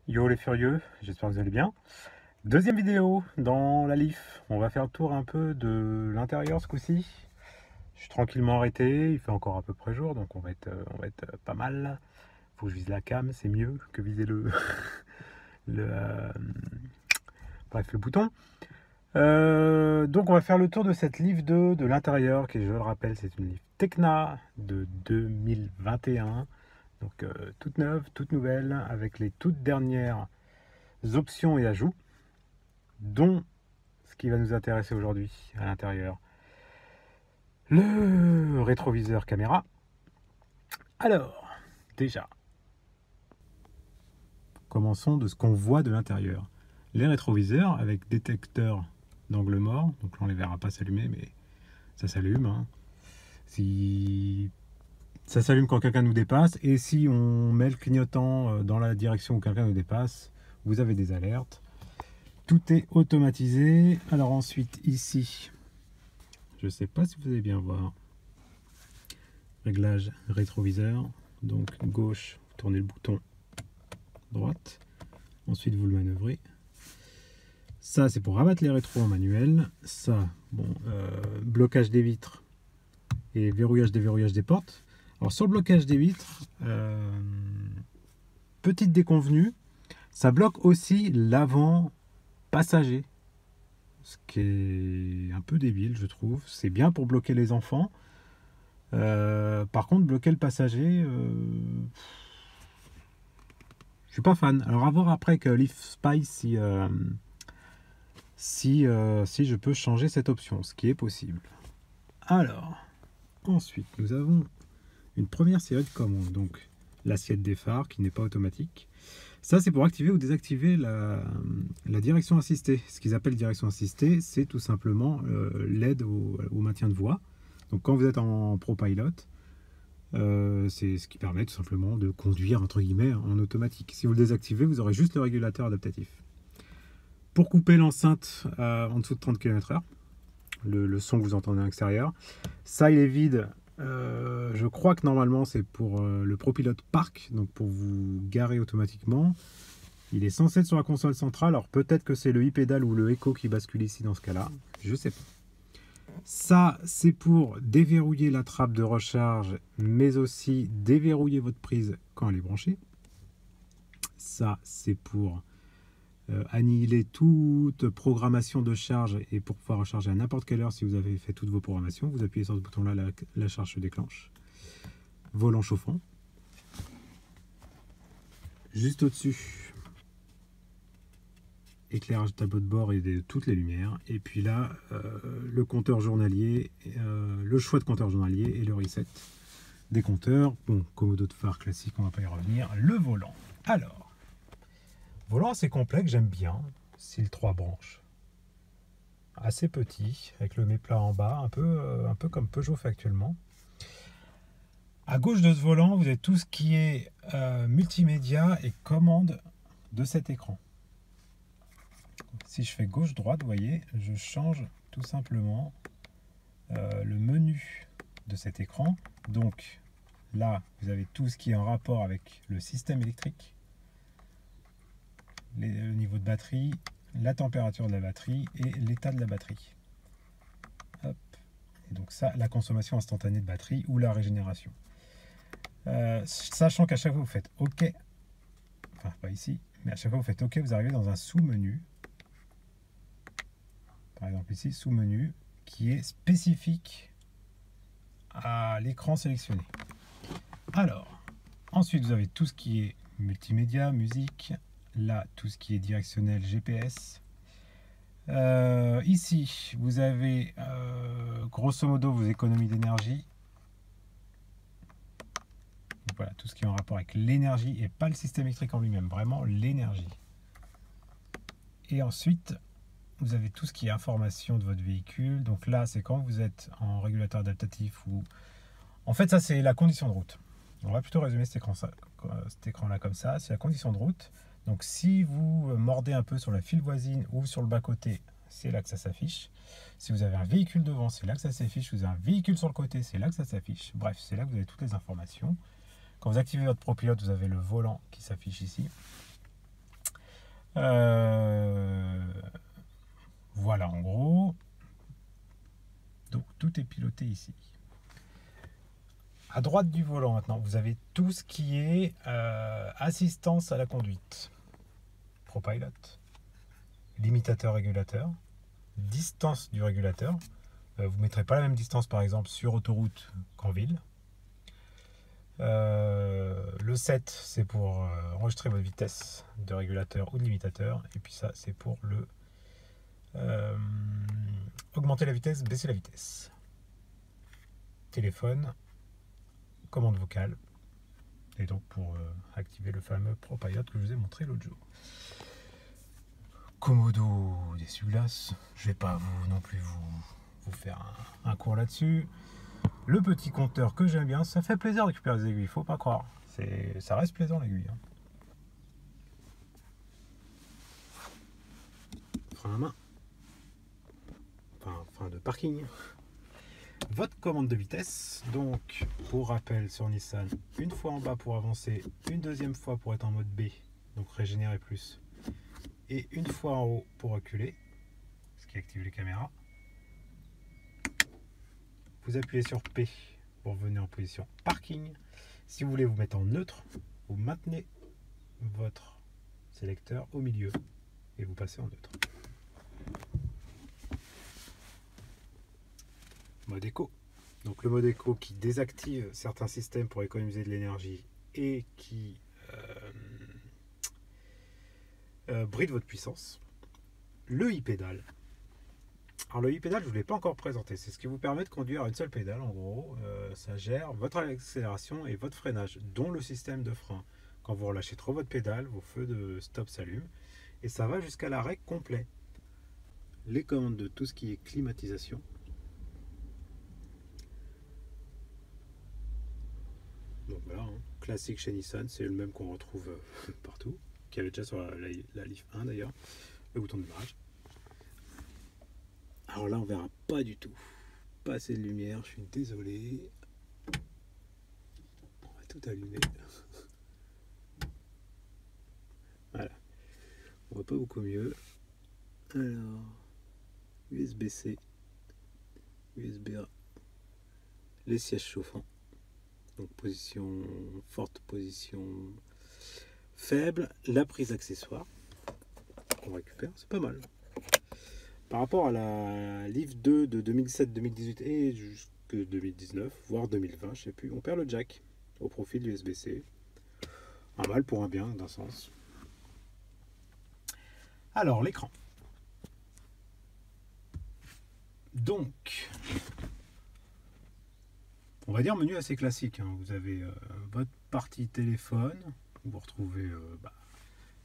Yo les furieux, j'espère que vous allez bien. Deuxième vidéo dans la Leaf. On va faire le tour un peu de l'intérieur ce coup-ci. Je suis tranquillement arrêté, il fait encore à peu près jour, donc on va être pas mal. Faut que je vise la cam, c'est mieux que viser le, euh, bref, le bouton. Donc on va faire le tour de cette Leaf 2 de l'intérieur, qui je le rappelle, c'est une Leaf Tecna de 2021. Donc toute neuve, toute nouvelle, avec les toutes dernières options et ajouts, dont ce qui va nous intéresser aujourd'hui à l'intérieur, le rétroviseur caméra. Alors, déjà, commençons de ce qu'on voit de l'intérieur. Les rétroviseurs avec détecteur d'angle mort, donc là on ne les verra pas s'allumer, mais ça s'allume. Hein. Si ça s'allume quand quelqu'un nous dépasse, et si on met le clignotant dans la direction où quelqu'un nous dépasse, vous avez des alertes. Tout est automatisé. Alors ensuite, ici, je ne sais pas si vous allez bien voir, réglage rétroviseur. Donc gauche, vous tournez le bouton, droite. Ensuite, vous le manœuvrez. Ça, c'est pour rabattre les rétros en manuel. Ça, bon, blocage des vitres et verrouillage, déverrouillage des portes. Alors sur le blocage des vitres, petite déconvenue, ça bloque aussi l'avant passager. Ce qui est un peu débile, je trouve. C'est bien pour bloquer les enfants. Par contre, bloquer le passager, je suis pas fan. Alors à voir après que Leaf Spice si je peux changer cette option, ce qui est possible. Alors, ensuite, nous avons une première série de commandes. Donc, l'assiette des phares qui n'est pas automatique. Ça, c'est pour activer ou désactiver la direction assistée. Ce qu'ils appellent direction assistée, c'est tout simplement l'aide au maintien de voie. Donc, quand vous êtes en ProPilot, c'est ce qui permet tout simplement de conduire entre guillemets en automatique. Si vous le désactivez, vous aurez juste le régulateur adaptatif. Pour couper l'enceinte en dessous de 30 km/h, le son que vous entendez à l'extérieur, ça il est vide. Je crois que normalement c'est pour le ProPilot Park, donc pour vous garer automatiquement. Il est censé être sur la console centrale, alors peut-être que c'est le e-pédale ou le Echo qui bascule ici dans ce cas-là, je sais pas. Ça, c'est pour déverrouiller la trappe de recharge, mais aussi déverrouiller votre prise quand elle est branchée. Ça, c'est pour annihiler toute programmation de charge et pour pouvoir recharger à n'importe quelle heure si vous avez fait toutes vos programmations. Vous appuyez sur ce bouton-là, la charge se déclenche. Volant chauffant. Juste au-dessus, éclairage tableau de bord et de toutes les lumières. Et puis là, le compteur journalier, le choix de compteur journalier et le reset des compteurs. Bon, commodo de phare classique, on ne va pas y revenir. Le volant. Alors, volant assez complexe, j'aime bien. Style 3 branches. Assez petit, avec le méplat en bas, un peu comme Peugeot fait actuellement. À gauche de ce volant, vous avez tout ce qui est multimédia et commande de cet écran. Si je fais gauche-droite, vous voyez, je change tout simplement le menu de cet écran. Donc là, vous avez tout ce qui est en rapport avec le système électrique, le niveau de batterie, la température de la batterie et l'état de la batterie. Hop. Et donc ça, la consommation instantanée de batterie ou la régénération. Sachant qu'à chaque fois vous faites OK, enfin pas ici, mais à chaque fois vous faites OK, vous arrivez dans un sous-menu. Par exemple ici, sous-menu, qui est spécifique à l'écran sélectionné. Alors, ensuite vous avez tout ce qui est multimédia, musique, là tout ce qui est directionnel GPS. Ici, vous avez grosso modo vos économies d'énergie. Voilà, tout ce qui est en rapport avec l'énergie et pas le système électrique en lui-même, vraiment l'énergie. Et ensuite, vous avez tout ce qui est information de votre véhicule. Donc là, c'est quand vous êtes en régulateur adaptatif ou... En fait, ça, c'est la condition de route. On va plutôt résumer cet écran-là comme ça. C'est la condition de route. Donc si vous mordez un peu sur la file voisine ou sur le bas-côté, c'est là que ça s'affiche. Si vous avez un véhicule devant, c'est là que ça s'affiche. Si vous avez un véhicule sur le côté, c'est là que ça s'affiche. Bref, c'est là que vous avez toutes les informations. Quand vous activez votre ProPilot, vous avez le volant qui s'affiche ici. Voilà en gros. Donc tout est piloté ici. À droite du volant maintenant, vous avez tout ce qui est assistance à la conduite. ProPilot, limitateur régulateur, distance du régulateur. Vous ne mettrez pas la même distance par exemple sur autoroute qu'en ville. Le 7 c'est pour enregistrer votre vitesse de régulateur ou de limitateur. Et puis ça c'est pour le augmenter la vitesse, baisser la vitesse. Téléphone, commande vocale. Et donc pour activer le fameux ProPilot que je vous ai montré l'autre jour. Komodo d'essuie-glace, je vais pas non plus vous faire un cours là-dessus. Le petit compteur que j'aime bien, ça fait plaisir de récupérer les aiguilles, faut pas croire. Ça reste plaisant l'aiguille. Hein. Frein à main. Enfin, frein de parking. Votre commande de vitesse, donc pour rappel sur Nissan, une fois en bas pour avancer, une deuxième fois pour être en mode B, donc régénérer plus, et une fois en haut pour reculer, ce qui active les caméras. Vous appuyez sur P pour venir en position parking. Si vous voulez vous mettre en neutre, vous maintenez votre sélecteur au milieu et vous passez en neutre. Mode éco. Donc le mode éco qui désactive certains systèmes pour économiser de l'énergie et qui bride votre puissance. Le e-pédale. Alors le e-pédale, je ne vous l'ai pas encore présenté. C'est ce qui vous permet de conduire à une seule pédale. En gros, ça gère votre accélération et votre freinage, dont le système de frein. Quand vous relâchez trop votre pédale, vos feux de stop s'allument et ça va jusqu'à l'arrêt complet. Les commandes de tout ce qui est climatisation. Donc voilà, hein. Classique chez Nissan, c'est le même qu'on retrouve partout, qui avait déjà sur la Leaf 1 d'ailleurs, le bouton de démarrage. Alors là on verra pas du tout, pas assez de lumière, je suis désolé. On va tout allumer. Voilà, on voit pas beaucoup mieux. Alors, USB-C, USB-A, les sièges chauffants. Donc position forte, position faible, la prise accessoire qu'on récupère, c'est pas mal. Par rapport à la Leaf 2 de 2017-2018 et jusque 2019, voire 2020, je sais plus, on perd le jack au profil du USB-C. Un mal pour un bien, d'un sens. Alors, l'écran. Donc, on va dire menu assez classique. Hein. Vous avez votre partie téléphone, où vous retrouvez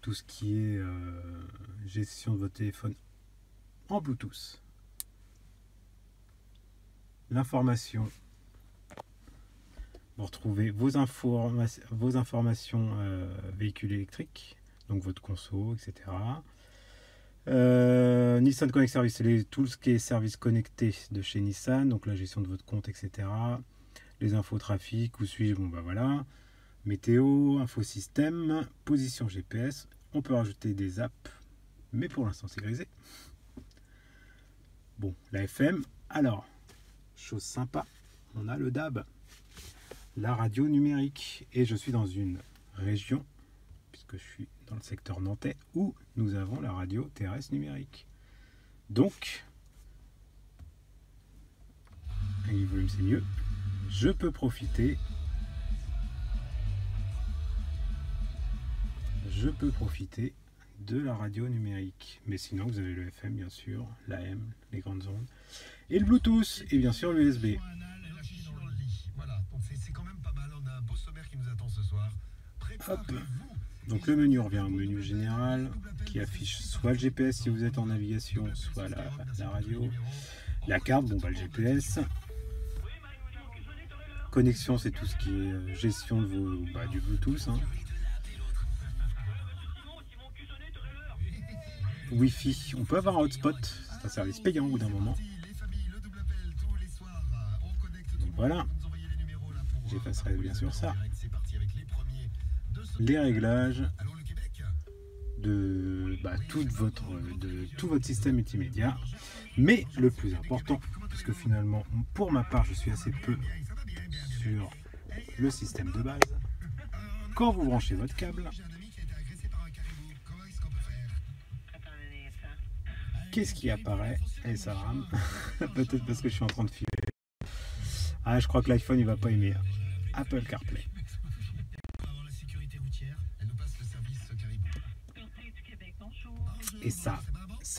tout ce qui est gestion de votre téléphone en Bluetooth. L'information, vous retrouvez vos informations véhicules électriques, donc votre conso, etc. Nissan Connect Service, c'est tout ce qui est service connecté de chez Nissan, donc la gestion de votre compte, etc. Les infos trafic, où suis-je, bon bah voilà. Météo, infosystème, position GPS. On peut rajouter des apps, mais pour l'instant c'est grisé. Bon, la FM. Alors, chose sympa, on a le DAB, la radio numérique. Et je suis dans une région, puisque je suis dans le secteur nantais, où nous avons la radio terrestre numérique. Donc, avec le volume c'est mieux, je peux profiter de la radio numérique. Mais sinon, vous avez le FM, bien sûr, l'AM, les grandes ondes, et le Bluetooth, et bien sûr l'USB. Hop. Donc le menu, on revient au menu général, qui affiche soit le GPS si vous êtes en navigation, soit la radio. La carte, bon bah le GPS. Connexion, c'est tout ce qui est gestion de du Bluetooth. Hein. Wi-Fi, on peut avoir un hotspot, c'est un service payant au bout d'un moment. Donc voilà, j'effacerai bien sûr ça. Les réglages, de tout votre système multimédia. Mais le plus important, puisque finalement, pour ma part, je suis assez peu sur le système de base, quand vous branchez votre câble, qu'est-ce qui apparaît? Et ça rame. Peut-être parce que je suis en train de filer. Ah, je crois que l'iPhone il va pas aimer. Apple CarPlay. Et ça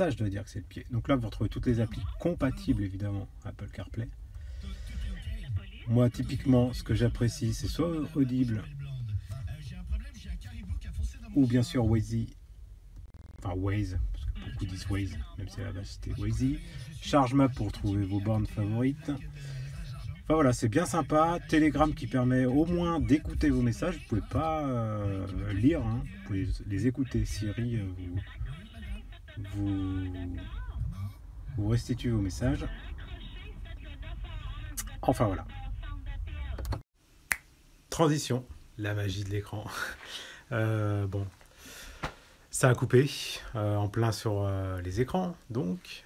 je dois dire que c'est le pied. Donc là, vous retrouvez toutes les applis compatibles évidemment Apple CarPlay. Moi, typiquement, ce que j'apprécie, c'est soit Audible ou bien sûr Waze. Enfin Waze, parce que beaucoup disent Waze, même si à la base c'était Waze. ChargeMap pour trouver vos bornes favorites. Enfin voilà, c'est bien sympa. Telegram qui permet au moins d'écouter vos messages. Vous pouvez pas lire, hein. Vous pouvez les écouter. Siri vous restitue vos messages. Enfin voilà. Transition, la magie de l'écran. Bon, ça a coupé en plein sur les écrans, donc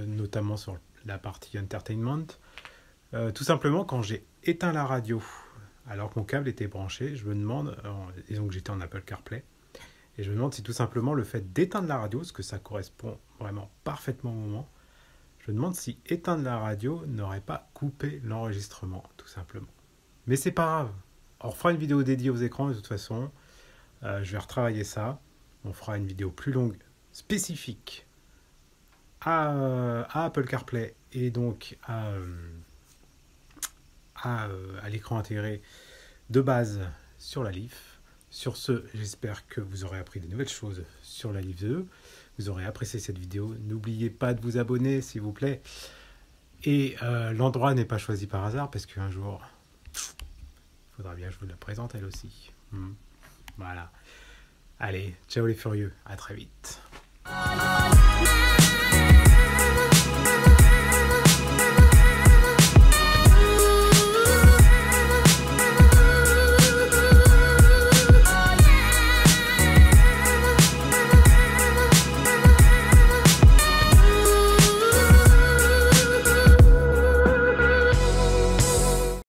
notamment sur la partie entertainment. Tout simplement, quand j'ai éteint la radio, alors que mon câble était branché, je me demande, disons que j'étais en Apple CarPlay, et je me demande si tout simplement le fait d'éteindre la radio, parce que ça correspond vraiment parfaitement au moment, je me demande si éteindre la radio n'aurait pas coupé l'enregistrement, tout simplement. Mais c'est pas grave, on refera une vidéo dédiée aux écrans de toute façon, je vais retravailler ça, on fera une vidéo plus longue, spécifique à Apple CarPlay, et donc à l'écran intégré de base sur la Leaf. Sur ce, j'espère que vous aurez appris de nouvelles choses sur la Leaf 2. Vous aurez apprécié cette vidéo. N'oubliez pas de vous abonner, s'il vous plaît. Et l'endroit n'est pas choisi par hasard, parce qu'un jour, il faudra bien que je vous la présente elle aussi. Voilà. Allez, ciao les furieux, à très vite.